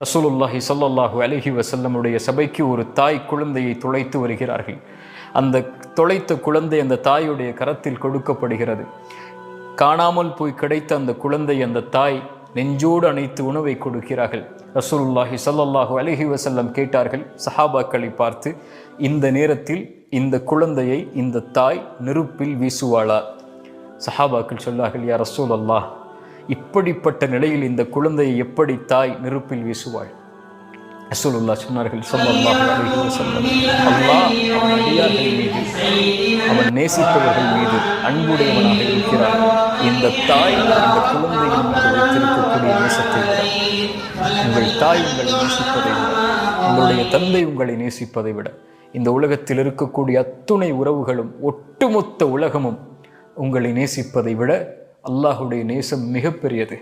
ரசூலுல்லாஹி ஸல்லல்லாஹு அலைஹி வஸல்லமுடைய சபைக்கு ஒரு தாய் குழந்தையை துளைத்து வருகிறார்கள். அந்த தொலைத்த குழந்தை அந்த தாயுடைய கரத்தில் கொடுக்கப்படுகிறது. காணாமல் போய் கிடைத்த அந்த குழந்தை அந்த தாய் நெஞ்சோடு அணைத்து உணவை கொடுக்கிறார்கள். ரசூலுல்லாஹி ஸல்லல்லாஹு அலைஹி வஸல்லம் கேட்டார்கள் சஹாபாக்களை பார்த்து, இந்த நேரத்தில் இந்த குழந்தையை இந்த தாய் நெருப்பில் வீசுவாளா? சஹாபாக்கள் சொன்னார்கள், யா ரசூலல்லாஹ், இப்படிப்பட்ட நிலையில் இந்த குழந்தையை எப்படி தாய் நெருப்பில் வீசுவாள்? ரசூலுல்லாஹ் சொன்னார்கள் ஸல்லல்லாஹு அலைஹி வஸல்லம், அல்லாஹ் அவன் அடியார்கள் மீது, அவன் நேசிப்பவர்கள் மீது அன்புடையவனாக இருக்கிறான். இந்த தாய் இந்த குழந்தையின் மீது வைத்திருக்கக்கூடிய நேசத்தை விட, உங்கள் தாய் உங்களை நேசிப்பதை விட, உங்களுடைய தந்தை உங்களை நேசிப்பதை விட, இந்த உலகத்தில் இருக்கக்கூடிய அத்துணை உறவுகளும் ஒட்டுமொத்த உலகமும் உங்களை நேசிப்பதை விட அல்லாஹுடைய நேசம் மிகப்பெரியது.